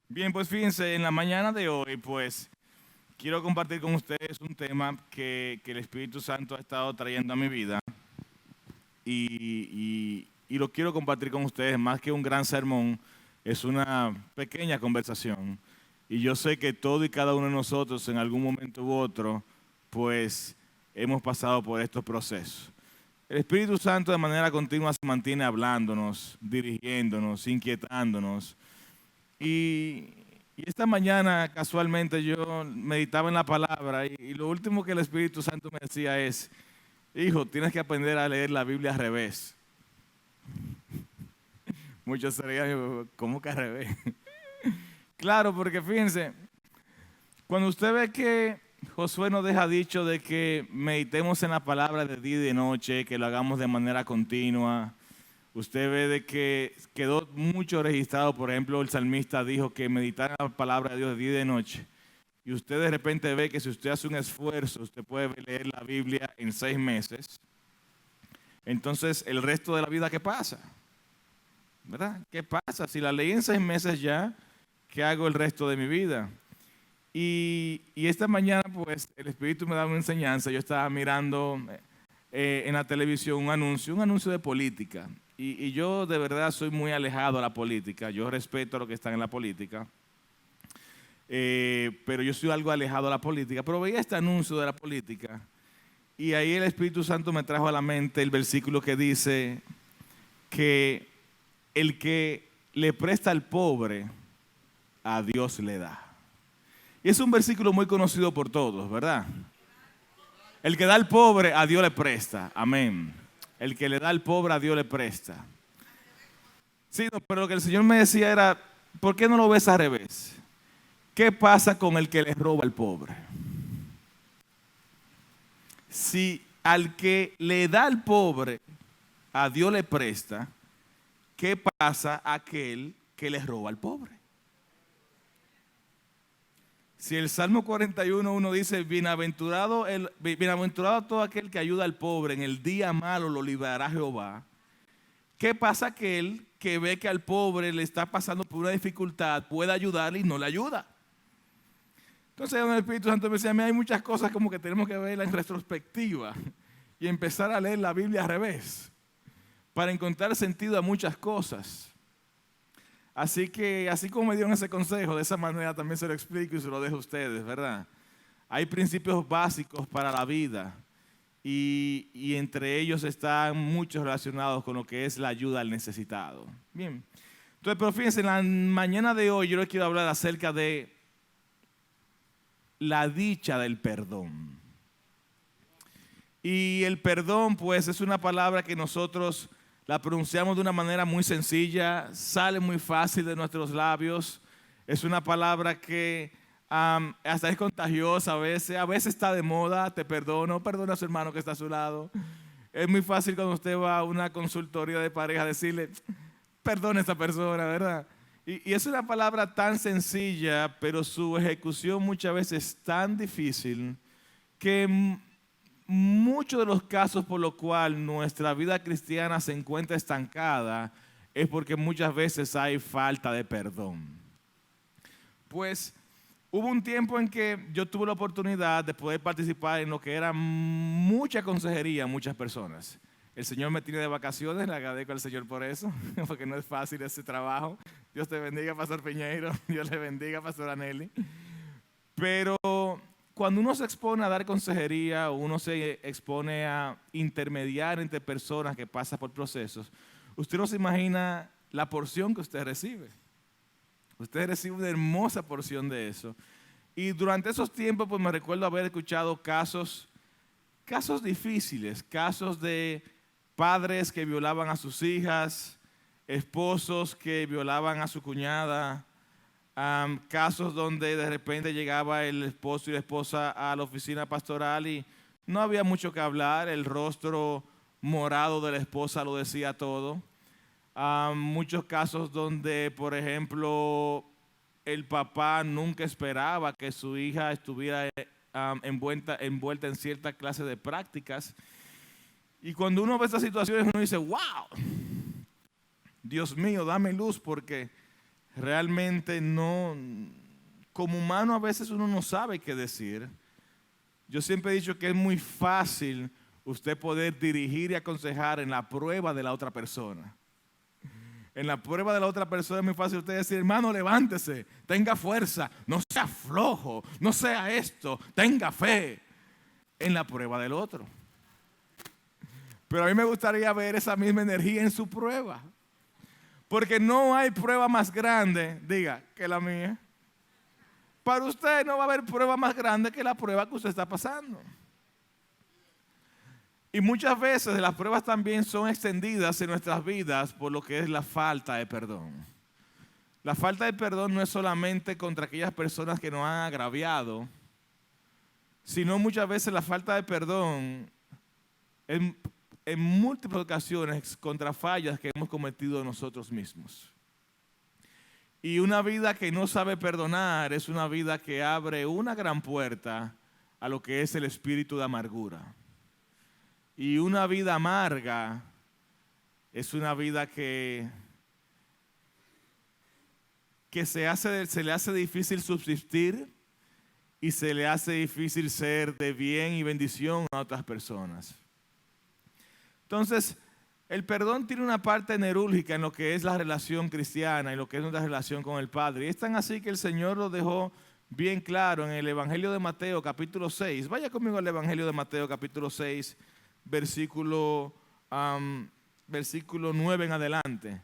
Bien, pues fíjense, en la mañana de hoy, pues quiero compartir con ustedes un tema que el Espíritu Santo ha estado trayendo a mi vida y lo quiero compartir con ustedes más que un gran sermón, es una pequeña conversación. Y yo sé que todo y cada uno de nosotros en algún momento u otro, pues hemos pasado por estos procesos. El Espíritu Santo de manera continua se mantiene hablándonos, dirigiéndonos, inquietándonos. Y, y esta mañana casualmente yo meditaba en la palabra y lo último que el Espíritu Santo me decía es, hijo, tienes que aprender a leer la Biblia al revés. Muchos serían, ¿cómo que al revés? Claro, porque fíjense, cuando usted ve que Josué nos deja dicho de que meditemos en la palabra de día y de noche, que lo hagamos de manera continua, usted ve de que quedó mucho registrado, por ejemplo, el salmista dijo que meditar en la palabra de Dios de día y de noche. Y usted de repente ve que si usted hace un esfuerzo, usted puede leer la Biblia en 6 meses. Entonces, el resto de la vida, ¿qué pasa? ¿Verdad? ¿Qué pasa? Si la leí en 6 meses ya, ¿qué hago el resto de mi vida? Y esta mañana, pues, el Espíritu me da una enseñanza. Yo estaba mirando en la televisión un anuncio de política. Y yo de verdad soy muy alejado a la política. Yo respeto a los que están en la política. Pero yo soy algo alejado a la política. Pero veía este anuncio de la política. Y ahí el Espíritu Santo me trajo a la mente el versículo que dice que el que le presta al pobre, a Dios le da. Y es un versículo muy conocido por todos, ¿verdad? El que da al pobre, a Dios le presta. Amén. El que le da al pobre, a Dios le presta. Sí, no, pero lo que el Señor me decía era, ¿por qué no lo ves al revés? ¿Qué pasa con el que le roba al pobre? Si al que le da al pobre, a Dios le presta, ¿qué pasa a aquel que le roba al pobre? Si el Salmo 41:1 dice, bienaventurado todo aquel que ayuda al pobre, en el día malo lo librará Jehová. ¿Qué pasa aquel que ve que al pobre le está pasando por una dificultad, puede ayudarle y no le ayuda? Entonces el Espíritu Santo me decía, hay muchas cosas como que tenemos que verla en retrospectiva y empezar a leer la Biblia al revés para encontrar sentido a muchas cosas. Así que, así como me dieron ese consejo, de esa manera también se lo explico y se lo dejo a ustedes, ¿verdad? Hay principios básicos para la vida y entre ellos están muchos relacionados con lo que es la ayuda al necesitado. Bien, entonces, pero fíjense, en la mañana de hoy yo les quiero hablar acerca de la dicha del perdón. Y el perdón, pues, es una palabra que nosotros la pronunciamos de una manera muy sencilla, sale muy fácil de nuestros labios. Es una palabra que hasta es contagiosa a veces está de moda, te perdono, perdona a su hermano que está a su lado. Es muy fácil cuando usted va a una consultoría de pareja decirle, perdona a esa persona, ¿verdad? Y es una palabra tan sencilla, pero su ejecución muchas veces es tan difícil que muchos de los casos por los cuales nuestra vida cristiana se encuentra estancada es porque muchas veces hay falta de perdón. Pues hubo un tiempo en que yo tuve la oportunidad de poder participar en lo que era mucha consejería a muchas personas. El Señor me tiene de vacaciones, le agradezco al Señor por eso, porque no es fácil ese trabajo. Dios te bendiga, Pastor Piñeiro, Dios le bendiga, Pastor Aneli. Pero cuando uno se expone a dar consejería o uno se expone a intermediar entre personas que pasan por procesos, usted no se imagina la porción que usted recibe. Usted recibe una hermosa porción de eso. Y durante esos tiempos, pues me recuerdo haber escuchado casos difíciles, casos de padres que violaban a sus hijas, esposos que violaban a su cuñada, casos donde de repente llegaba el esposo y la esposa a la oficina pastoral y no había mucho que hablar, el rostro morado de la esposa lo decía todo. Muchos casos donde, por ejemplo, el papá nunca esperaba que su hija estuviera envuelta en cierta clase de prácticas. Y cuando uno ve estas situaciones, uno dice, wow, Dios mío, dame luz porque realmente no, como humano a veces uno no sabe qué decir. Yo siempre he dicho que es muy fácil usted poder dirigir y aconsejar en la prueba de la otra persona. En la prueba de la otra persona es muy fácil usted decir, hermano, levántese, tenga fuerza, no sea flojo, no sea esto, tenga fe. En la prueba del otro. Pero a mí me gustaría ver esa misma energía en su prueba. Porque no hay prueba más grande, diga, que la mía. Para usted no va a haber prueba más grande que la prueba que usted está pasando. Y muchas veces las pruebas también son extendidas en nuestras vidas por lo que es la falta de perdón. La falta de perdón no es solamente contra aquellas personas que nos han agraviado, sino muchas veces la falta de perdón en múltiples ocasiones contra fallas que hemos cometido nosotros mismos. Y una vida que no sabe perdonar es una vida que abre una gran puerta a lo que es el espíritu de amargura. Y una vida amarga es una vida que se le hace difícil subsistir y se le hace difícil ser de bien y bendición a otras personas. Entonces, el perdón tiene una parte neurálgica en lo que es la relación cristiana y lo que es nuestra relación con el Padre. Y es tan así que el Señor lo dejó bien claro en el Evangelio de Mateo capítulo 6. Vaya conmigo al Evangelio de Mateo capítulo 6, versículo 9 en adelante.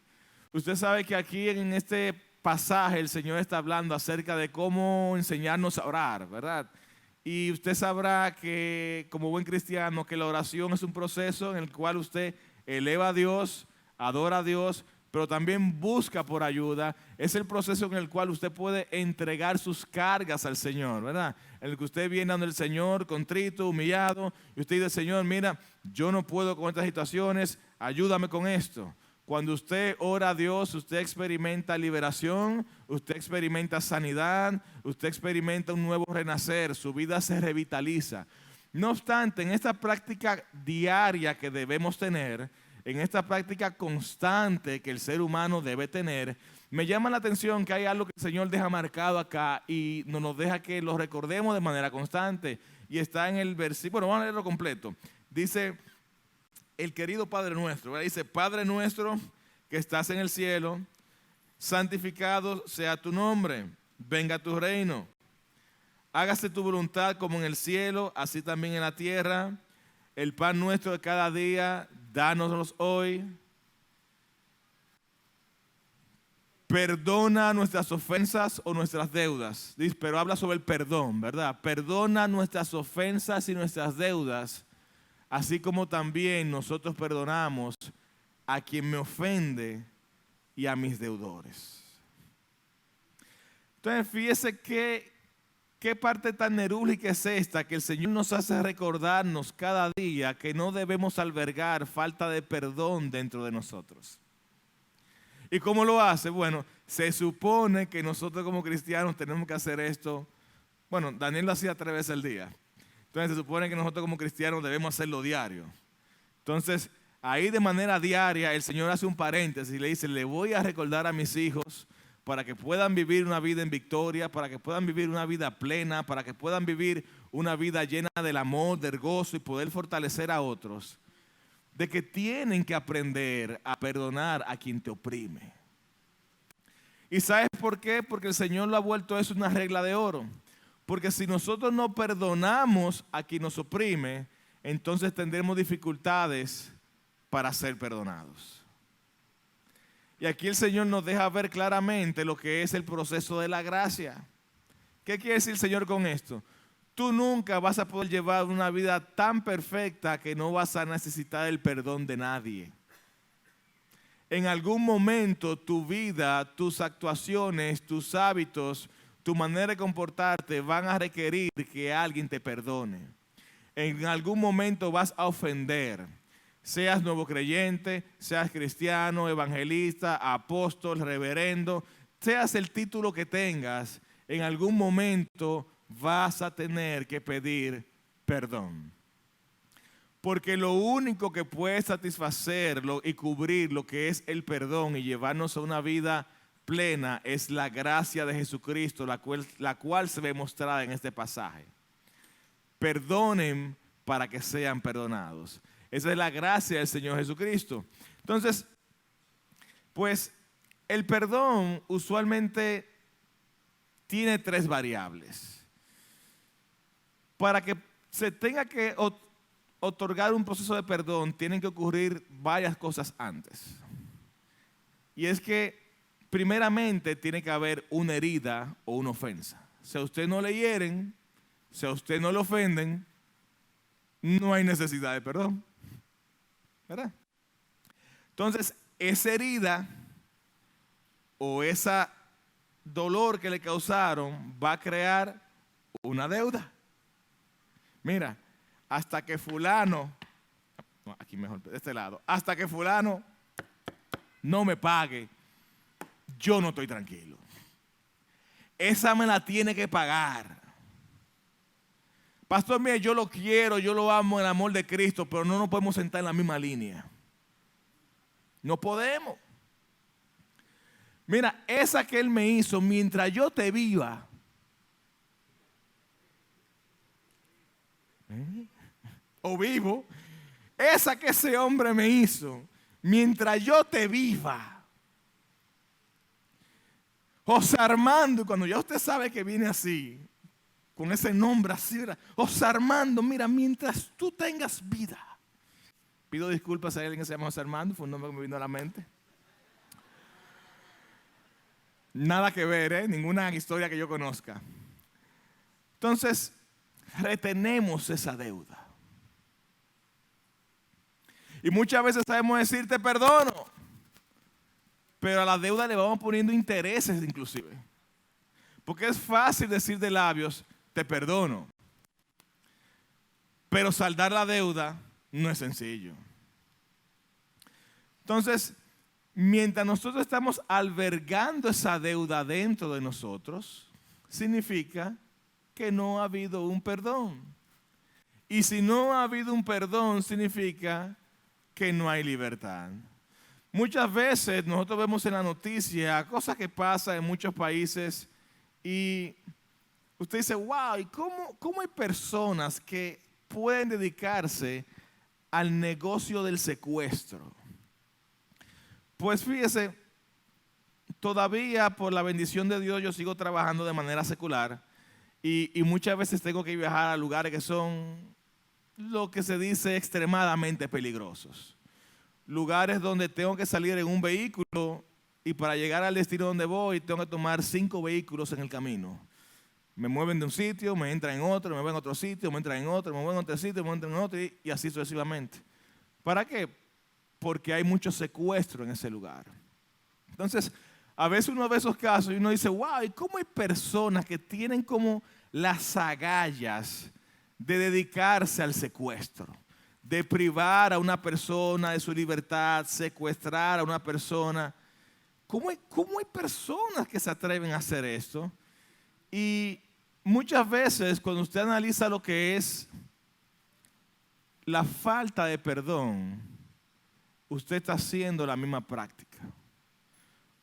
Usted sabe que aquí en este pasaje el Señor está hablando acerca de cómo enseñarnos a orar, ¿verdad? Y usted sabrá que como buen cristiano que la oración es un proceso en el cual usted eleva a Dios, adora a Dios, pero también busca por ayuda. Es el proceso en el cual usted puede entregar sus cargas al Señor, ¿verdad? En el que usted viene ante el Señor contrito, humillado, y usted dice, Señor, mira, yo no puedo con estas situaciones, ayúdame con esto. Cuando usted ora a Dios, usted experimenta liberación, usted experimenta sanidad, usted experimenta un nuevo renacer, su vida se revitaliza. No obstante, en esta práctica diaria que debemos tener, en esta práctica constante que el ser humano debe tener, me llama la atención que hay algo que el Señor deja marcado acá y nos deja que lo recordemos de manera constante. Y está en el versículo, bueno, vamos a leerlo completo. Dice, el querido Padre nuestro, ¿verdad? Dice, Padre nuestro que estás en el cielo, santificado sea tu nombre, venga tu reino. Hágase tu voluntad como en el cielo, así también en la tierra. El pan nuestro de cada día, dánoslo hoy. Perdona nuestras ofensas o nuestras deudas. Dice, pero habla sobre el perdón, ¿verdad? Perdona nuestras ofensas y nuestras deudas, así como también nosotros perdonamos a quien me ofende y a mis deudores. Entonces, fíjese qué parte tan neurálgica es esta, que el Señor nos hace recordarnos cada día que no debemos albergar falta de perdón dentro de nosotros. ¿Y cómo lo hace? Bueno, se supone que nosotros como cristianos tenemos que hacer esto. Bueno, Daniel lo hacía 3 veces al día. Entonces se supone que nosotros como cristianos debemos hacerlo diario. Entonces, ahí de manera diaria el Señor hace un paréntesis y le dice, le voy a recordar a mis hijos para que puedan vivir una vida en victoria, para que puedan vivir una vida plena, para que puedan vivir una vida llena del amor, del gozo y poder fortalecer a otros, de que tienen que aprender a perdonar a quien te oprime. ¿Y sabes por qué? Porque el Señor lo ha vuelto eso una regla de oro. Porque si nosotros no perdonamos a quien nos oprime, entonces tendremos dificultades para ser perdonados. Y aquí el Señor nos deja ver claramente lo que es el proceso de la gracia. ¿Qué quiere decir el Señor con esto? Tú nunca vas a poder llevar una vida tan perfecta que no vas a necesitar el perdón de nadie. En algún momento tu vida, tus actuaciones, tus hábitos, tu manera de comportarte van a requerir que alguien te perdone. En algún momento vas a ofender. Seas nuevo creyente, seas cristiano, evangelista, apóstol, reverendo, seas el título que tengas, en algún momento vas a tener que pedir perdón. Porque lo único que puede satisfacerlo y cubrir lo que es el perdón y llevarnos a una vida plena es la gracia de Jesucristo, la cual se ve mostrada en este pasaje. Perdonen para que sean perdonados. Esa es la gracia del Señor Jesucristo. Entonces, pues el perdón usualmente tiene 3 variables. Para que se tenga que otorgar un proceso de perdón, tienen que ocurrir varias cosas antes. Y es que, primeramente, tiene que haber una herida o una ofensa. Si a usted no le hieren, si a usted no le ofenden, no hay necesidad de perdón. ¿Verdad? Entonces, esa herida o ese dolor que le causaron va a crear una deuda. Mira, hasta que fulano, no, aquí mejor, de este lado, hasta que fulano no me pague, yo no estoy tranquilo. Esa me la tiene que pagar. Pastor, mire, yo lo quiero, yo lo amo, el amor de Cristo, pero no nos podemos sentar en la misma línea. No podemos. Mira, esa que Él me hizo mientras yo te viva. O vivo. Esa que ese hombre me hizo mientras yo te viva. José Armando, cuando ya usted sabe que viene así, con ese nombre así, José Armando, mira, mientras tú tengas vida. Pido disculpas a alguien que se llama José Armando, fue un nombre que me vino a la mente. Nada que ver, ninguna historia que yo conozca. Entonces, retenemos esa deuda. Y muchas veces sabemos decir te perdono, pero a la deuda le vamos poniendo intereses inclusive. Porque es fácil decir de labios te perdono, pero saldar la deuda no es sencillo. Entonces, mientras nosotros estamos albergando esa deuda dentro de nosotros, significa que no ha habido un perdón. Y si no ha habido un perdón, significa que no hay libertad. Muchas veces nosotros vemos en la noticia cosas que pasan en muchos países y usted dice, wow, ¿y cómo hay personas que pueden dedicarse al negocio del secuestro? Pues fíjese, todavía por la bendición de Dios yo sigo trabajando de manera secular y muchas veces tengo que viajar a lugares que son lo que se dice extremadamente peligrosos. Lugares donde tengo que salir en un vehículo y para llegar al destino donde voy tengo que tomar 5 vehículos en el camino. Me mueven de un sitio, me entran en otro, me mueven a otro sitio, me entran en otro, me mueven a otro sitio, me entran en otro y así sucesivamente. ¿Para qué? Porque hay mucho secuestro en ese lugar. Entonces, a veces uno ve esos casos y uno dice, wow, ¿y cómo hay personas que tienen como las agallas de dedicarse al secuestro? De privar a una persona de su libertad, secuestrar a una persona. ¿Cómo hay personas que se atreven a hacer esto? Y muchas veces cuando usted analiza lo que es la falta de perdón, usted está haciendo la misma práctica.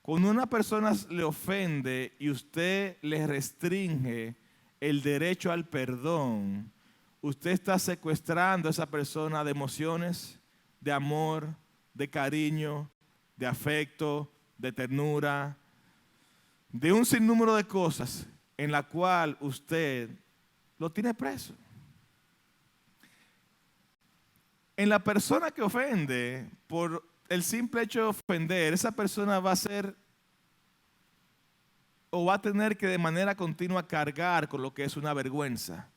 Cuando una persona le ofende y usted le restringe el derecho al perdón, usted está secuestrando a esa persona de emociones, de amor, de cariño, de afecto, de ternura, de un sinnúmero de cosas en la cual usted lo tiene preso. En la persona que ofende, por el simple hecho de ofender, esa persona va a ser o va a tener que de manera continua cargar con lo que es una vergüenza.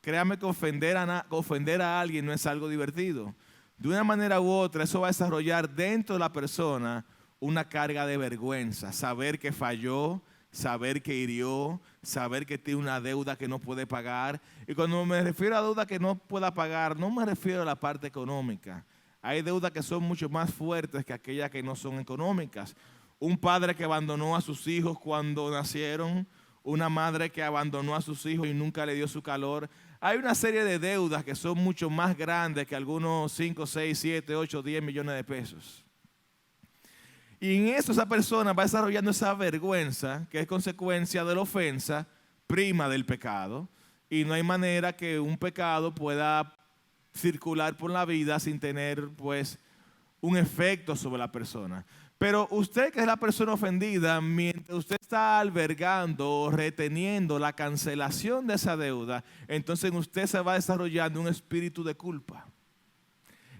Créame que ofender a alguien no es algo divertido. De una manera u otra, eso va a desarrollar dentro de la persona una carga de vergüenza. Saber que falló, saber que hirió, saber que tiene una deuda que no puede pagar. Y cuando me refiero a deuda que no pueda pagar, no me refiero a la parte económica. Hay deudas que son mucho más fuertes que aquellas que no son económicas. Un padre que abandonó a sus hijos cuando nacieron, una madre que abandonó a sus hijos y nunca le dio su calor. Hay una serie de deudas que son mucho más grandes que algunos 5, 6, 7, 8, 10 millones de pesos. Y en eso esa persona va desarrollando esa vergüenza, que es consecuencia de la ofensa prima del pecado. Y no hay manera que un pecado pueda circular por la vida sin tener, pues, un efecto sobre la persona. Pero usted, que es la persona ofendida, mientras usted está albergando o reteniendo la cancelación de esa deuda, entonces en usted se va desarrollando un espíritu de culpa.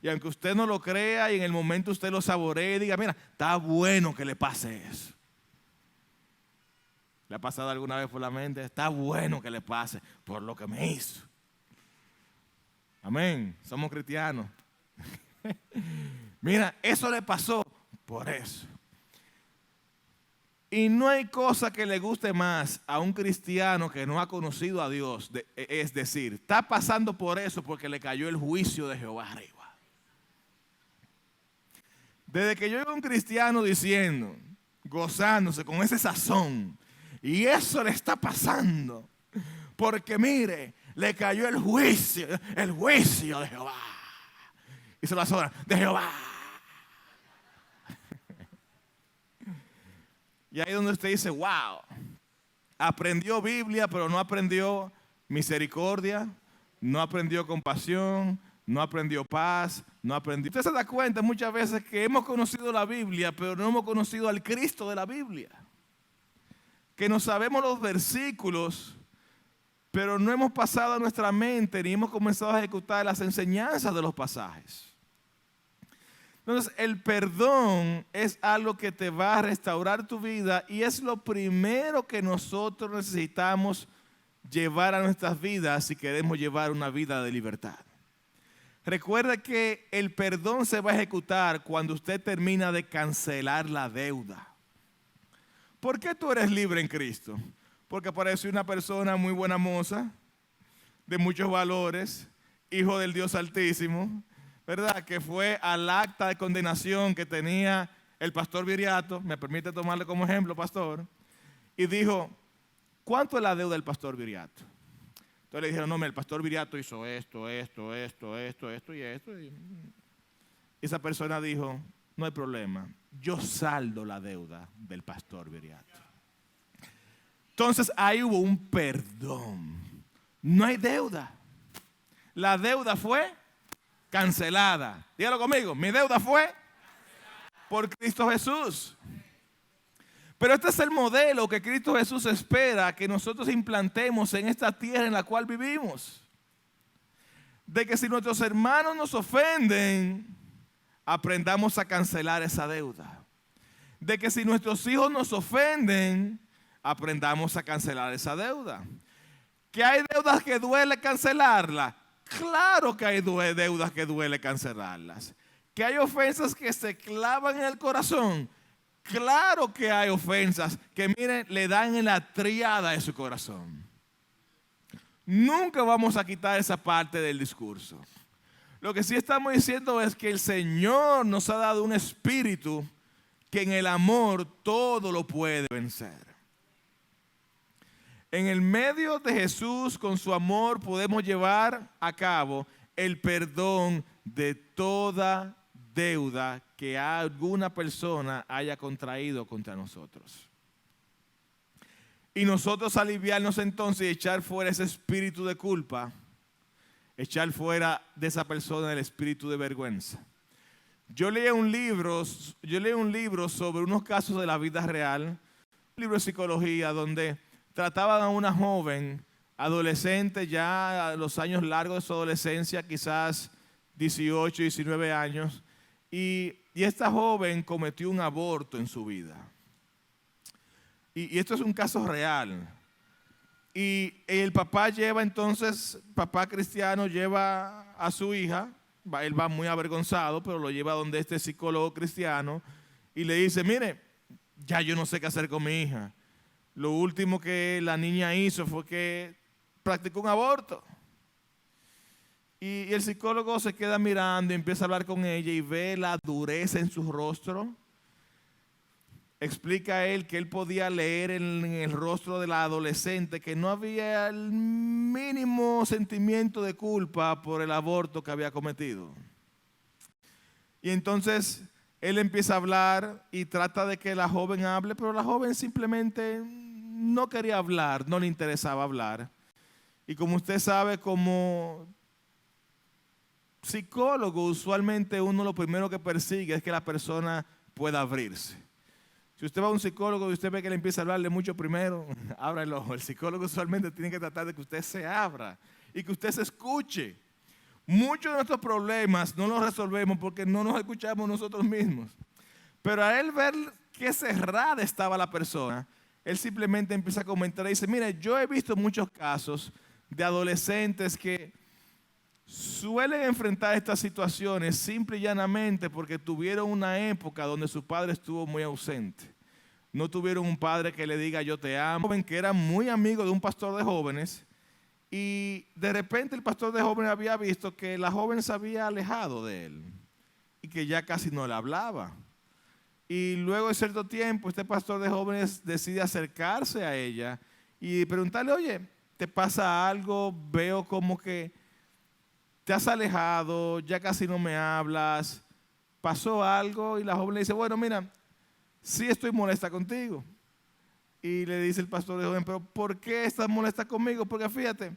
Y aunque usted no lo crea y en el momento usted lo saboree y diga, mira, está bueno que le pase eso. ¿Le ha pasado alguna vez por la mente? Está bueno que le pase por lo que me hizo. Amén. Somos cristianos. Mira, eso le pasó por eso. Y no hay cosa que le guste más a un cristiano que no ha conocido a Dios. Es decir, está pasando por eso porque le cayó el juicio de Jehová arriba. Desde que yo oigo a un cristiano diciendo, gozándose con ese sazón, y eso le está pasando, porque mire, le cayó el juicio de Jehová. Y se lo azora, de Jehová. Y ahí es donde usted dice, wow, aprendió Biblia, pero no aprendió misericordia, no aprendió compasión, no aprendió paz, no aprendió. Usted se da cuenta muchas veces que hemos conocido la Biblia, pero no hemos conocido al Cristo de la Biblia. Que no sabemos los versículos, pero no hemos pasado a nuestra mente ni hemos comenzado a ejecutar las enseñanzas de los pasajes. Entonces, el perdón es algo que te va a restaurar tu vida y es lo primero que nosotros necesitamos llevar a nuestras vidas si queremos llevar una vida de libertad. Recuerda que el perdón se va a ejecutar cuando usted termina de cancelar la deuda. ¿Por qué tú eres libre en Cristo? Porque parece una persona muy buena moza, de muchos valores, hijo del Dios Altísimo, ¿verdad? Que fue al acta de condenación que tenía el pastor Viriato, me permite tomarle como ejemplo, pastor, y dijo, ¿cuánto es la deuda del pastor Viriato? Entonces le dijeron, no, el pastor Viriato hizo esto y esto. Y esa persona dijo, no hay problema, yo saldo la deuda del pastor Viriato. Entonces ahí hubo un perdón. No hay deuda. La deuda fue cancelada. Dígalo conmigo, mi deuda fue por Cristo Jesús. Pero este es el modelo que Cristo Jesús espera que nosotros implantemos en esta tierra en la cual vivimos. De que si nuestros hermanos nos ofenden, aprendamos a cancelar esa deuda. De que si nuestros hijos nos ofenden, aprendamos a cancelar esa deuda. ¿Que hay deudas que duele cancelarlas? Claro que hay deudas que duele cancelarlas. ¿Que hay ofensas que se clavan en el corazón? Claro que hay ofensas que, miren, le dan en la triada de su corazón. Nunca vamos a quitar esa parte del discurso. Lo que sí estamos diciendo es que el Señor nos ha dado un espíritu que en el amor todo lo puede vencer. En el medio de Jesús, con su amor, podemos llevar a cabo el perdón de toda deuda que alguna persona haya contraído contra nosotros. Y nosotros aliviarnos entonces y echar fuera ese espíritu de culpa, echar fuera de esa persona el espíritu de vergüenza. Yo leí un libro sobre unos casos de la vida real, un libro de psicología donde trataban a una joven adolescente ya a los años largos de su adolescencia, quizás 18, 19 años, y esta joven cometió un aborto en su vida. Y esto es un caso real. Y el papá papá cristiano lleva a su hija, él va muy avergonzado, pero lo lleva donde este psicólogo cristiano y le dice, mire, ya yo no sé qué hacer con mi hija. Lo último que la niña hizo fue que practicó un aborto. Y el psicólogo se queda mirando y empieza a hablar con ella y ve la dureza en su rostro. Explica a él que él podía leer en el rostro de la adolescente que no había el mínimo sentimiento de culpa por el aborto que había cometido. Y entonces Él empieza a hablar y trata de que la joven hable, pero la joven simplemente no quería hablar, no le interesaba hablar. Y como usted sabe, como psicólogo, usualmente uno lo primero que persigue es que la persona pueda abrirse. Si usted va a un psicólogo y usted ve que le empieza a hablarle mucho primero, abra el ojo. El psicólogo usualmente tiene que tratar de que usted se abra y que usted se escuche. Muchos de nuestros problemas no los resolvemos porque no nos escuchamos nosotros mismos. Pero a él ver qué cerrada estaba la persona, él simplemente empieza a comentar y dice, mire, yo he visto muchos casos de adolescentes que suelen enfrentar estas situaciones simple y llanamente porque tuvieron una época donde su padre estuvo muy ausente. No tuvieron un padre que le diga yo te amo, que era muy amigo de un pastor de jóvenes. Y de repente el pastor de jóvenes había visto que la joven se había alejado de él y que ya casi no le hablaba. Y luego de cierto tiempo este pastor de jóvenes decide acercarse a ella y preguntarle, oye, ¿te pasa algo? Veo como que te has alejado, ya casi no me hablas, pasó algo. Y la joven le dice, bueno, mira, sí estoy molesta contigo. Y le dice el pastor de joven, pero ¿por qué estás molesta conmigo? Porque fíjate,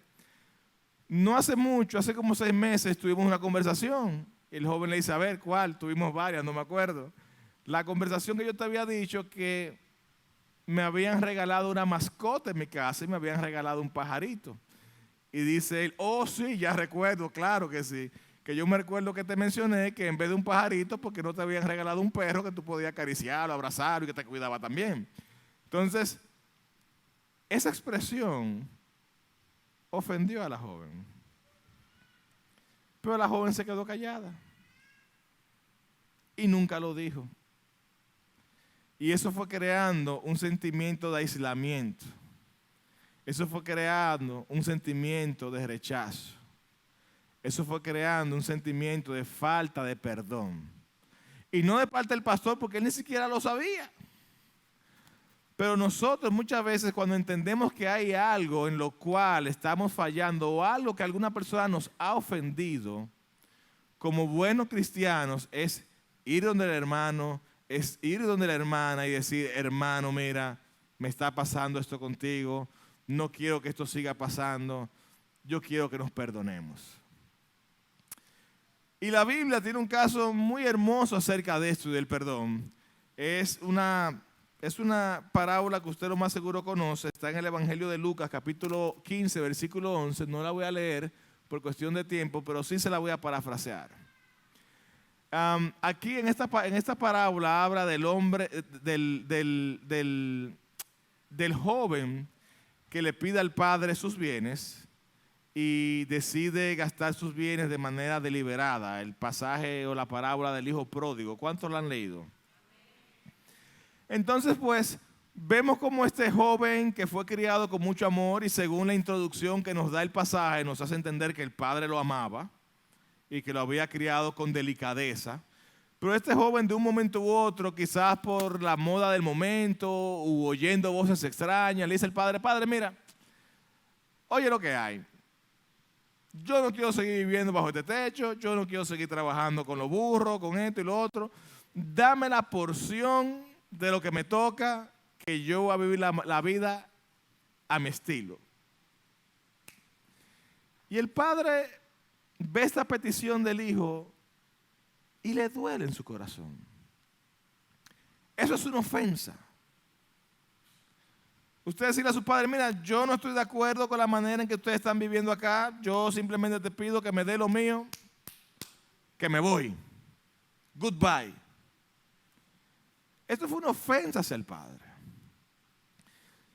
no hace mucho, hace como 6 meses tuvimos una conversación. Y el joven le dice, a ver, ¿cuál? Tuvimos varias, no me acuerdo. La conversación que yo te había dicho que me habían regalado una mascota en mi casa y me habían regalado un pajarito. Y dice él, oh sí, ya recuerdo, claro que sí. Que yo me recuerdo que te mencioné que en vez de un pajarito, porque no te habían regalado un perro que tú podías acariciarlo, abrazarlo y que te cuidaba también. Entonces, esa expresión ofendió a la joven. Pero la joven se quedó callada. Y nunca lo dijo. Y eso fue creando un sentimiento de aislamiento. Eso fue creando un sentimiento de rechazo. Eso fue creando un sentimiento de falta de perdón. Y no de parte del pastor, porque él ni siquiera lo sabía. Pero nosotros muchas veces cuando entendemos que hay algo en lo cual estamos fallando o algo que alguna persona nos ha ofendido, como buenos cristianos es ir donde el hermano, es ir donde la hermana y decir, hermano, mira, me está pasando esto contigo, no quiero que esto siga pasando, yo quiero que nos perdonemos. Y la Biblia tiene un caso muy hermoso acerca de esto y del perdón. Es una parábola que usted lo más seguro conoce, está en el Evangelio de Lucas, capítulo 15, versículo 11, no la voy a leer por cuestión de tiempo, pero sí se la voy a parafrasear. Aquí en esta parábola habla del hombre, del joven que le pide al padre sus bienes y decide gastar sus bienes de manera deliberada. El pasaje o la parábola del hijo pródigo, ¿cuántos la han leído? Entonces, pues, vemos como este joven que fue criado con mucho amor y según la introducción que nos da el pasaje, nos hace entender que el padre lo amaba y que lo había criado con delicadeza. Pero este joven de un momento u otro, quizás por la moda del momento u oyendo voces extrañas, le dice al padre, padre, mira, oye lo que hay. Yo no quiero seguir viviendo bajo este techo, yo no quiero seguir trabajando con los burros, con esto y lo otro. Dame la porción de lo que me toca, que yo voy a vivir la vida a mi estilo. Y el padre ve esta petición del hijo y le duele en su corazón. Eso es una ofensa. Usted decirle a su padre, mira, yo no estoy de acuerdo con la manera en que ustedes están viviendo acá, yo simplemente te pido que me dé lo mío, que me voy. Goodbye. Esto fue una ofensa hacia el padre.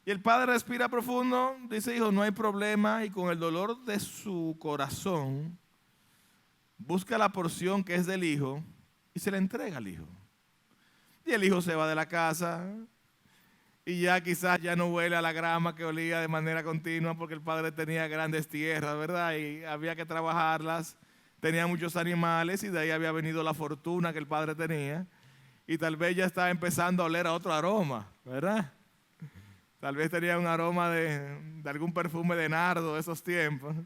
Y el padre respira profundo, dice, hijo, no hay problema, y con el dolor de su corazón, busca la porción que es del hijo y se la entrega al hijo. Y el hijo se va de la casa y ya quizás ya no huele a la grama que olía de manera continua porque el padre tenía grandes tierras, ¿verdad? Y había que trabajarlas, tenía muchos animales y de ahí había venido la fortuna que el padre tenía. Y tal vez ya estaba empezando a oler a otro aroma, ¿verdad? Tal vez tenía un aroma de algún perfume de nardo de esos tiempos.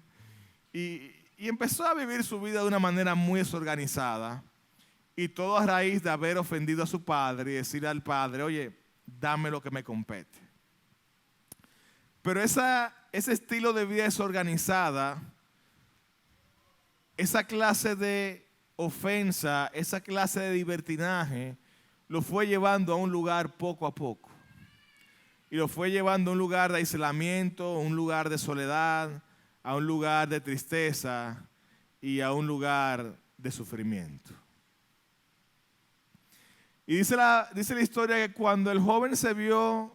Y empezó a vivir su vida de una manera muy desorganizada. Y todo a raíz de haber ofendido a su padre y decirle al padre, oye, dame lo que me compete. Pero ese estilo de vida desorganizada, esa clase de ofensa, esa clase de libertinaje, lo fue llevando a un lugar poco a poco. Y lo fue llevando a un lugar de aislamiento, a un lugar de soledad, a un lugar de tristeza y a un lugar de sufrimiento. Y dice la historia que cuando el joven se vio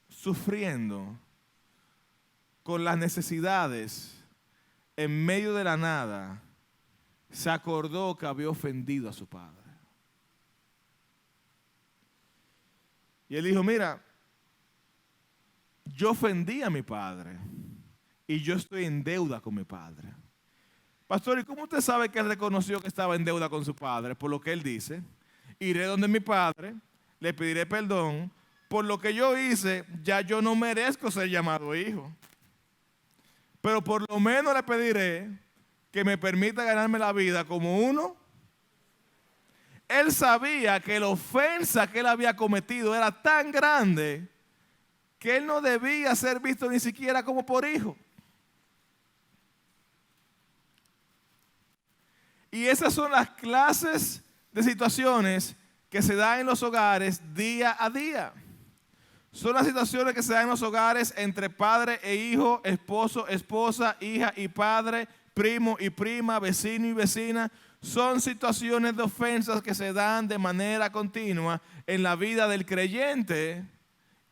sufriendo con las necesidades en medio de la nada, se acordó que había ofendido a su padre. Y él dijo, mira, yo ofendí a mi padre y yo estoy en deuda con mi padre. Pastor, ¿y cómo usted sabe que él reconoció que estaba en deuda con su padre? Por lo que él dice, iré donde mi padre, le pediré perdón, por lo que yo hice, ya yo no merezco ser llamado hijo. Pero por lo menos le pediré que me permita ganarme la vida como uno. Él sabía que la ofensa que él había cometido era tan grande que él no debía ser visto ni siquiera como por hijo. Y esas son las clases de situaciones que se dan en los hogares día a día. Son las situaciones que se dan en los hogares entre padre e hijo, esposo, esposa, hija y padre, primo y prima, vecino y vecina. Son situaciones de ofensas que se dan de manera continua en la vida del creyente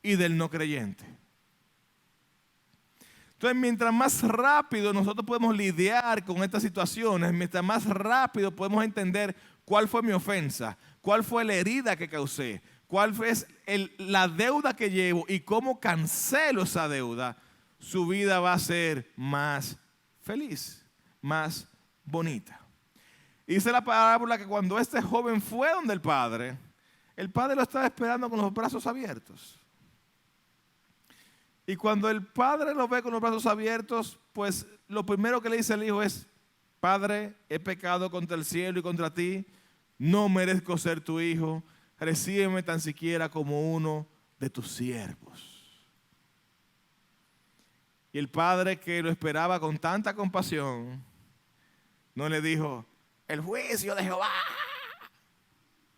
y del no creyente. Entonces, mientras más rápido nosotros podemos lidiar con estas situaciones, mientras más rápido podemos entender cuál fue mi ofensa, cuál fue la herida que causé, cuál fue la deuda que llevo y cómo cancelo esa deuda, su vida va a ser más feliz, más bonita. Y dice la parábola que cuando este joven fue donde el padre lo estaba esperando con los brazos abiertos. Y cuando el padre lo ve con los brazos abiertos, pues lo primero que le dice al hijo es, Padre, he pecado contra el cielo y contra ti, no merezco ser tu hijo, recíbeme tan siquiera como uno de tus siervos. Y el padre, que lo esperaba con tanta compasión, no le dijo, el juicio de Jehová.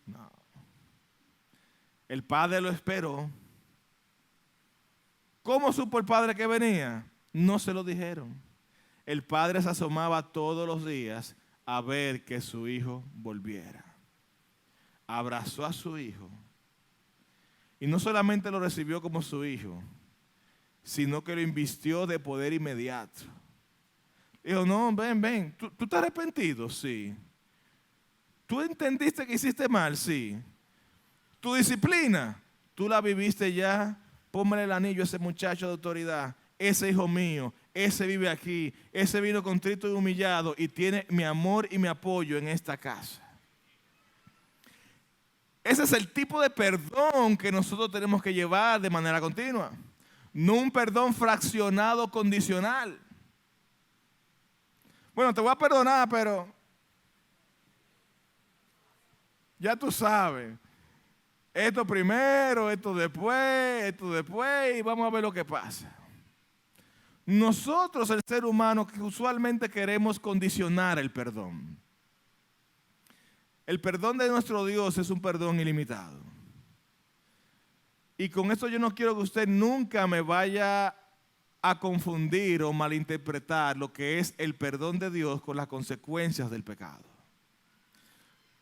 No. El padre lo esperó. ¿Cómo supo el padre que venía? No se lo dijeron. El padre se asomaba todos los días a ver que su hijo volviera. Abrazó a su hijo y no solamente lo recibió como su hijo, sino que lo invistió de poder inmediato. Dijo, no, ven, ¿tú estás arrepentido? Sí. ¿Tú entendiste que hiciste mal? Sí. ¿Tu disciplina? ¿Tú la viviste ya? Póngale el anillo a ese muchacho de autoridad, ese hijo mío, ese vive aquí, ese vino contrito y humillado y tiene mi amor y mi apoyo en esta casa. Ese es el tipo de perdón que nosotros tenemos que llevar de manera continua. No un perdón fraccionado condicional. Bueno, te voy a perdonar, pero ya tú sabes. Esto primero, esto después, y vamos a ver lo que pasa. Nosotros, el ser humano, que usualmente queremos condicionar el perdón. El perdón de nuestro Dios es un perdón ilimitado. Y con esto yo no quiero que usted nunca me vaya a confundir o malinterpretar lo que es el perdón de Dios con las consecuencias del pecado.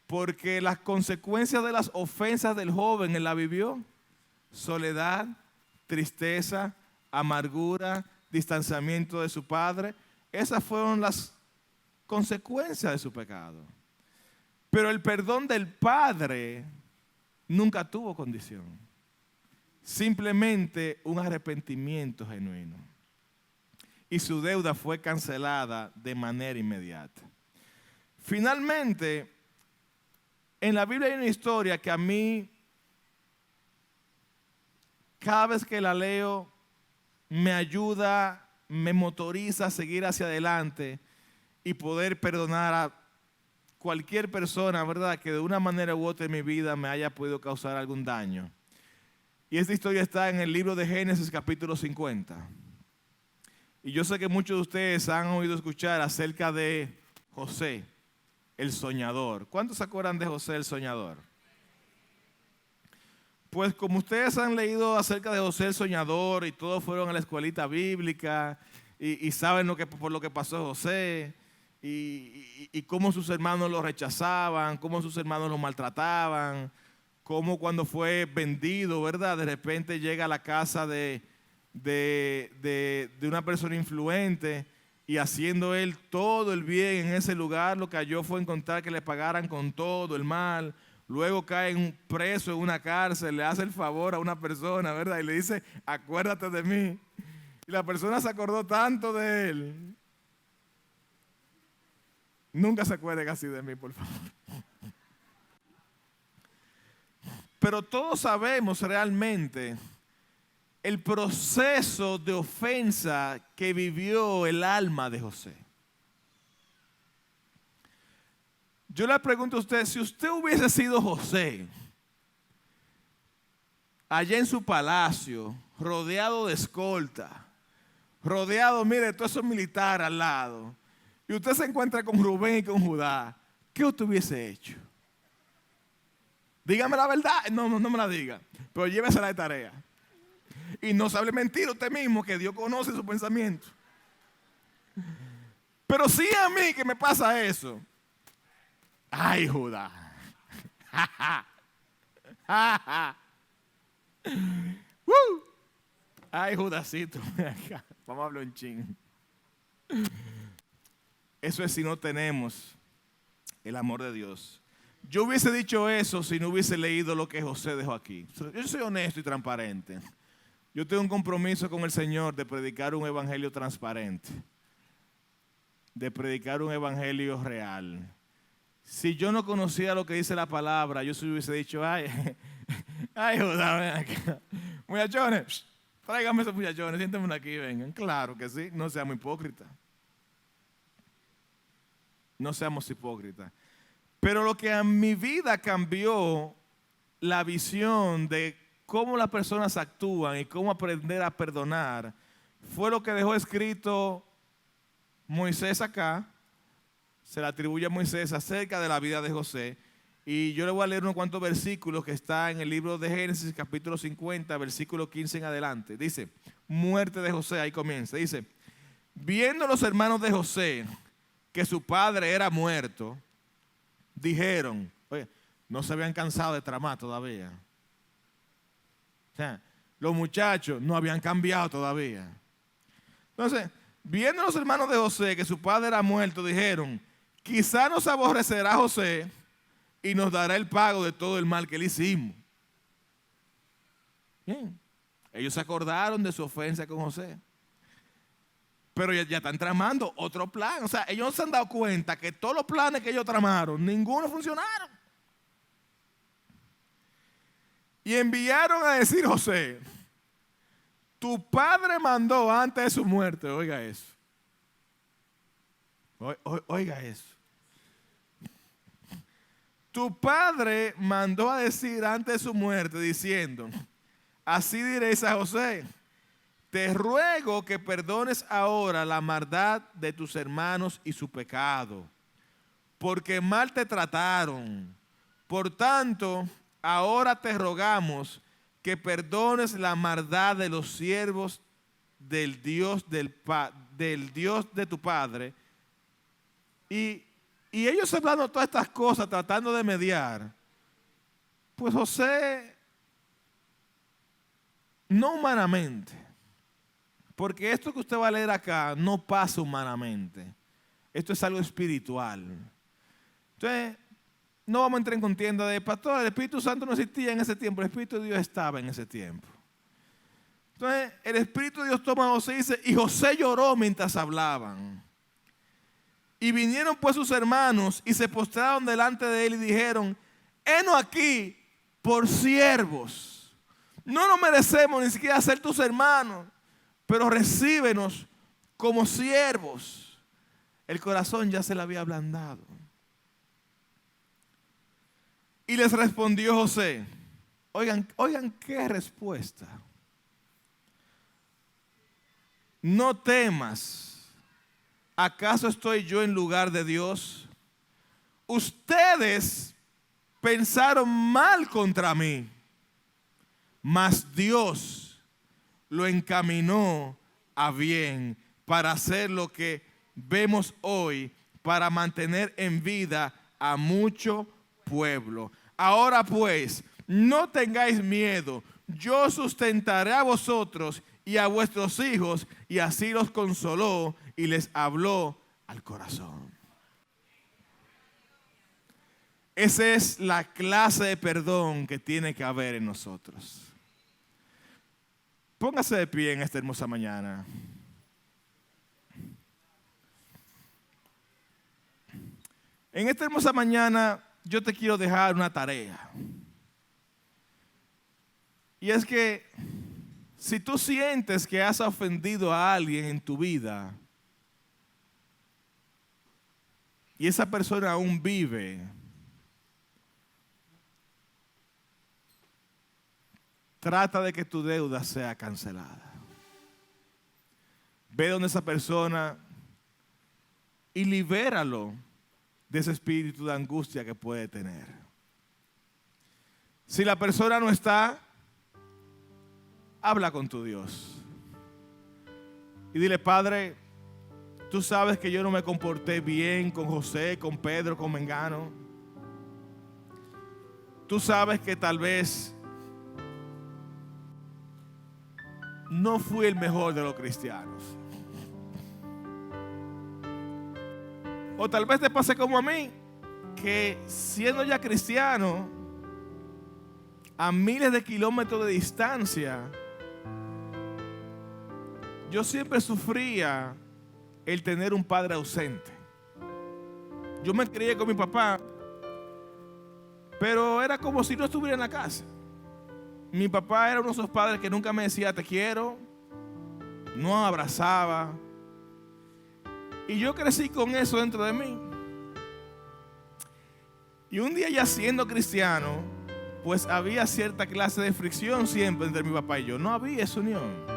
Porque las consecuencias de las ofensas del joven, él la vivió. Soledad, tristeza, amargura, distanciamiento de su padre. Esas fueron las consecuencias de su pecado. Pero el perdón del padre nunca tuvo condición. Simplemente un arrepentimiento genuino. Y su deuda fue cancelada de manera inmediata. Finalmente, en la Biblia hay una historia que a mí, cada vez que la leo, me ayuda, me motoriza a seguir hacia adelante y poder perdonar a cualquier persona, ¿verdad?, que de una manera u otra en mi vida me haya podido causar algún daño. Y esta historia está en el libro de Génesis capítulo 50. Y yo sé que muchos de ustedes han oído escuchar acerca de José, el soñador. ¿Cuántos se acuerdan de José, el soñador? Pues como ustedes han leído acerca de José, el soñador, y todos fueron a la escuelita bíblica, y saben por lo que pasó José, y cómo sus hermanos lo rechazaban, cómo sus hermanos lo maltrataban, cómo cuando fue vendido, ¿verdad?, de repente llega a la casa de una persona influente, y haciendo él todo el bien en ese lugar, lo que halló fue encontrar que le pagaran con todo el mal. Luego cae preso en una cárcel, le hace el favor a una persona, ¿verdad?, y le dice, acuérdate de mí. Y la persona se acordó tanto de él. Nunca se acuerden así de mí, por favor. Pero todos sabemos realmente el proceso de ofensa que vivió el alma de José. Yo le pregunto a usted, si usted hubiese sido José, allá en su palacio, rodeado de escolta, rodeado, mire, de todos esos militares al lado, y usted se encuentra con Rubén y con Judá, ¿qué usted hubiese hecho? Dígame la verdad, no me la diga, pero llévesela de tarea. Y no se hable mentira usted mismo, que Dios conoce su pensamiento. Pero sí a mí que me pasa eso. Ay, Judá. Ay, Judacito. Vamos a hablar un ching. Eso es si no tenemos el amor de Dios. Yo hubiese dicho eso si no hubiese leído lo que José dejó aquí. Yo soy honesto y transparente. Yo tengo un compromiso con el Señor de predicar un evangelio transparente, de predicar un evangelio real. Si yo no conocía lo que dice la palabra, yo se hubiese dicho, ay, Judá, ven acá. Muchachones, tráigame esos muchachones, siéntenme aquí, vengan. Claro que sí, no seamos hipócritas. No seamos hipócritas. Pero lo que a mi vida cambió la visión de cómo las personas actúan y cómo aprender a perdonar fue lo que dejó escrito Moisés acá. Se le atribuye a Moisés acerca de la vida de José. Y yo le voy a leer unos cuantos versículos que está en el libro de Génesis, capítulo 50, versículo 15 en adelante. Dice, muerte de José, ahí comienza. Dice, viendo los hermanos de José que su padre era muerto, dijeron, oye, no se habían cansado de tramar todavía. O sea, los muchachos no habían cambiado todavía. Entonces, viendo los hermanos de José que su padre era muerto, dijeron, quizá nos aborrecerá José y nos dará el pago de todo el mal que le hicimos. Bien, ellos se acordaron de su ofensa con José. Pero ya están tramando otro plan. O sea, ellos no se han dado cuenta que todos los planes que ellos tramaron, ninguno funcionaron. Y enviaron a decir José, tu padre mandó antes de su muerte, oiga eso. Oiga eso. Tu padre mandó a decir antes de su muerte diciendo, así diréis a José, te ruego que perdones ahora la maldad de tus hermanos y su pecado, porque mal te trataron. Por tanto, ahora te rogamos que perdones la maldad de los siervos del Dios de tu padre. Y ellos hablando todas estas cosas, tratando de mediar, pues José, no humanamente, porque esto que usted va a leer acá no pasa humanamente, esto es algo espiritual. Entonces, no vamos a entrar en contienda de pastor, el Espíritu Santo no existía en ese tiempo, el Espíritu de Dios estaba en ese tiempo. Entonces, el Espíritu de Dios toma a José y dice, y José lloró mientras hablaban. Y vinieron pues sus hermanos y se postraron delante de él y dijeron, henos aquí por siervos. No nos merecemos ni siquiera ser tus hermanos, pero recíbenos como siervos. El corazón ya se le había ablandado. Y les respondió José. Oigan qué respuesta. No temas. ¿Acaso estoy yo en lugar de Dios? Ustedes pensaron mal contra mí, mas Dios lo encaminó a bien para hacer lo que vemos hoy, para mantener en vida a mucho pueblo. Ahora pues, no tengáis miedo, yo sustentaré a vosotros y a vuestros hijos. Y así los consoló y les habló al corazón. Esa es la clase de perdón que tiene que haber en nosotros. Póngase de pie en esta hermosa mañana. En esta hermosa mañana yo te quiero dejar una tarea. Y es que si tú sientes que has ofendido a alguien en tu vida y esa persona aún vive, trata de que tu deuda sea cancelada. Ve donde esa persona y libéralo de ese espíritu de angustia que puede tener. Si la persona no está, habla con tu Dios. Y dile: Padre, tú sabes que yo no me comporté bien con José, con Pedro, con Mengano. Tú sabes que tal vez no fui el mejor de los cristianos. O tal vez te pase como a mí, que siendo ya cristiano, a miles de kilómetros de distancia, yo siempre sufría el tener un padre ausente. Yo me crié con mi papá, pero era como si no estuviera en la casa. Mi papá era uno de esos padres que nunca me decía te quiero, no abrazaba. Y yo crecí con eso dentro de mí. Y un día, ya siendo cristiano, pues había cierta clase de fricción siempre entre mi papá y yo. No había esa unión.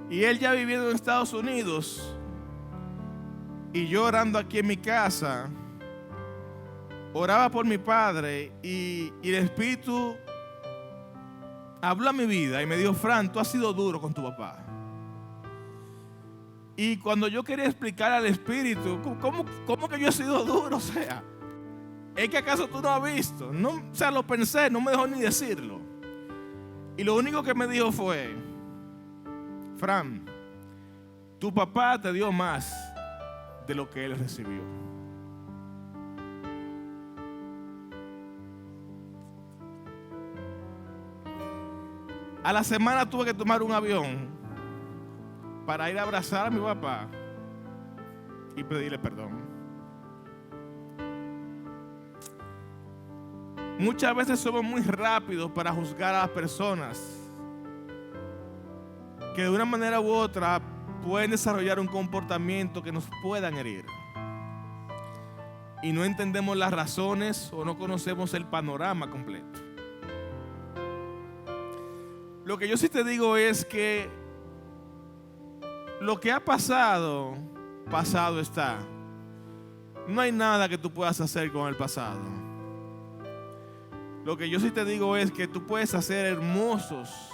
Y él ya viviendo en Estados Unidos y yo orando aquí en mi casa, oraba por mi padre y el Espíritu habló a mi vida y me dijo: Fran, tú has sido duro con tu papá. Y cuando yo quería explicar al Espíritu, ¿cómo que yo he sido duro? O sea, ¿es que acaso tú no has visto? No, o sea, lo pensé, no me dejó ni decirlo. Y lo único que me dijo fue: Fran, tu papá te dio más de lo que él recibió. A la semana tuve que tomar un avión para ir a abrazar a mi papá y pedirle perdón. Muchas veces somos muy rápidos para juzgar a las personas que de una manera u otra pueden desarrollar un comportamiento que nos puedan herir. Y no entendemos las razones o no conocemos el panorama completo. Lo que yo sí te digo es que lo que ha pasado, pasado está. No hay nada que tú puedas hacer con el pasado. Lo que yo sí te digo es que tú puedes hacer hermosos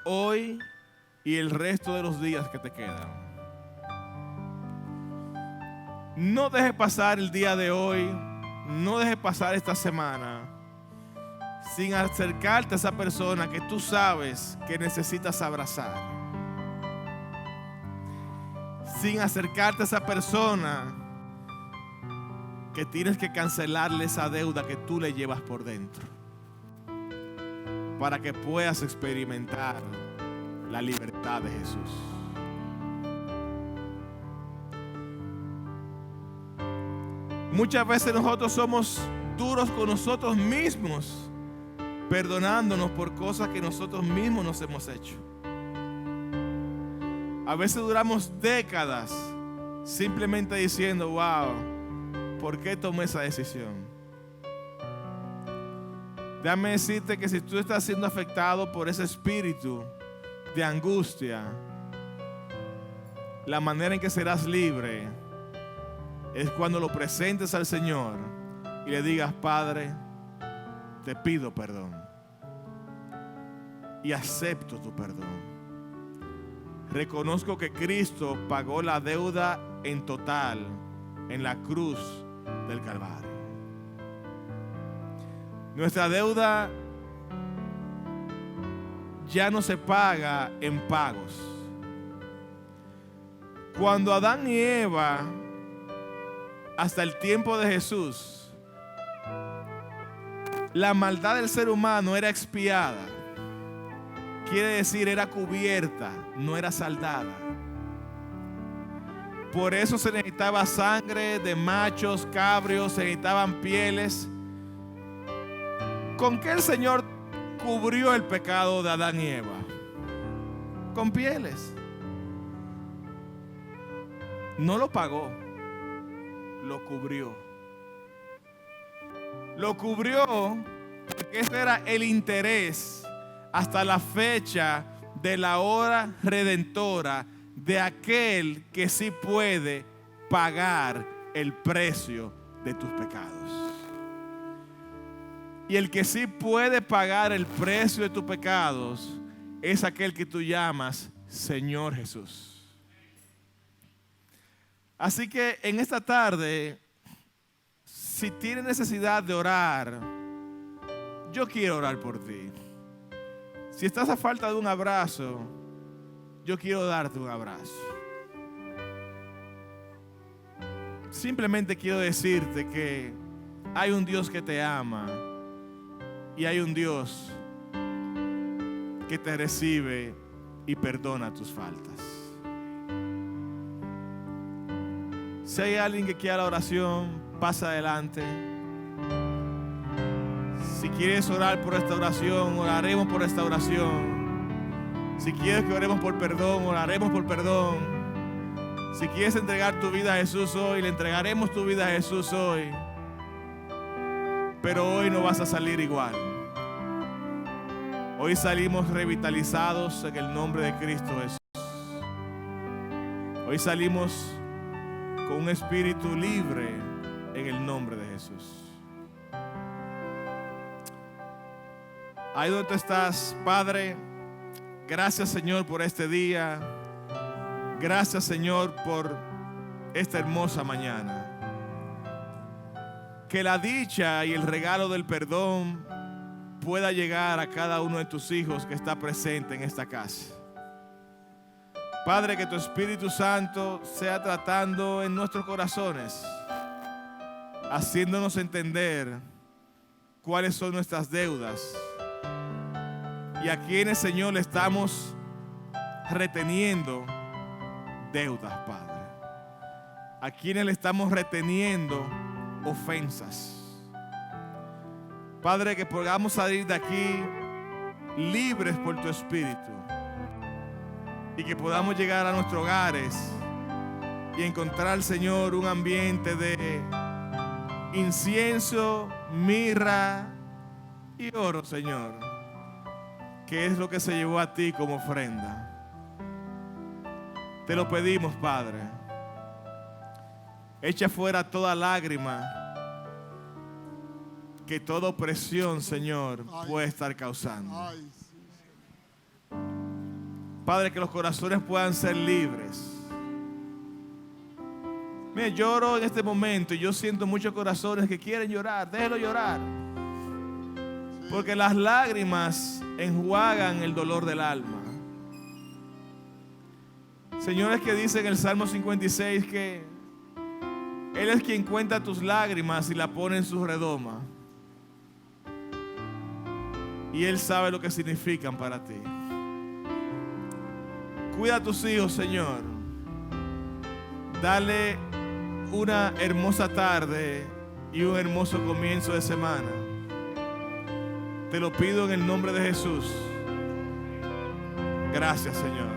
hoy y el resto de los días que te quedan. No dejes pasar el día de hoy, no dejes pasar esta semana sin acercarte a esa persona que tú sabes que necesitas abrazar. Sin acercarte a esa persona que tienes que cancelarle esa deuda que tú le llevas por dentro, para que puedas experimentar la libertad de Jesús. Muchas veces nosotros somos duros con nosotros mismos, perdonándonos por cosas que nosotros mismos nos hemos hecho. A veces duramos décadas simplemente diciendo: wow, ¿por qué tomé esa decisión? Déjame decirte que si tú estás siendo afectado por ese espíritu de angustia, la manera en que serás libre es cuando lo presentes al Señor y le digas: Padre, te pido perdón y acepto tu perdón. Reconozco que Cristo pagó la deuda en total en la cruz del Calvario. Nuestra deuda ya no se paga en pagos. Cuando Adán y Eva, hasta el tiempo de Jesús, la maldad del ser humano era expiada. Quiere decir, era cubierta, no era saldada. Por eso se necesitaba sangre de machos, cabríos, se necesitaban pieles. ¿Con qué el Señor cubrió el pecado de Adán y Eva? Con pieles. No lo pagó, lo cubrió. Lo cubrió porque ese era el interés hasta la fecha de la hora redentora de aquel que sí puede pagar el precio de tus pecados. Y el que sí puede pagar el precio de tus pecados es aquel que tú llamas Señor Jesús. Así que en esta tarde, si tienes necesidad de orar, yo quiero orar por ti. Si estás a falta de un abrazo, yo quiero darte un abrazo. Simplemente quiero decirte que hay un Dios que te ama y hay un Dios que te recibe y perdona tus faltas. Si hay alguien que quiera la oración, pasa adelante. Si quieres orar por esta oración, oraremos por esta oración. Si quieres que oremos por perdón, oraremos por perdón. Si quieres entregar tu vida a Jesús hoy, le entregaremos tu vida a Jesús hoy. Pero hoy no vas a salir igual. Hoy salimos revitalizados en el nombre de Cristo Jesús. Hoy salimos con un espíritu libre en el nombre de Jesús. Ahí donde tú estás, Padre, gracias, Señor, por este día. Gracias, Señor, por esta hermosa mañana. Que la dicha y el regalo del perdón pueda llegar a cada uno de tus hijos que está presente en esta casa. Padre, que tu Espíritu Santo sea tratando en nuestros corazones, haciéndonos entender cuáles son nuestras deudas y a quienes, Señor, le estamos reteniendo deudas, Padre. A quienes le estamos reteniendo ofensas. Padre, que podamos salir de aquí libres por tu Espíritu y que podamos llegar a nuestros hogares y encontrar, Señor, un ambiente de incienso, mirra y oro, Señor, que es lo que se llevó a ti como ofrenda. Te lo pedimos, Padre. Echa fuera toda lágrima que toda opresión, Señor, puede estar causando. Padre, que los corazones puedan ser libres. Mira, lloro en este momento y yo siento muchos corazones que quieren llorar. Déjelo llorar. Porque las lágrimas enjuagan el dolor del alma. Señor, es que dice en el Salmo 56 que Él es quien cuenta tus lágrimas y la pone en su redoma. Y Él sabe lo que significan para ti. Cuida a tus hijos, Señor. Dale una hermosa tarde y un hermoso comienzo de semana. Te lo pido en el nombre de Jesús. Gracias, Señor.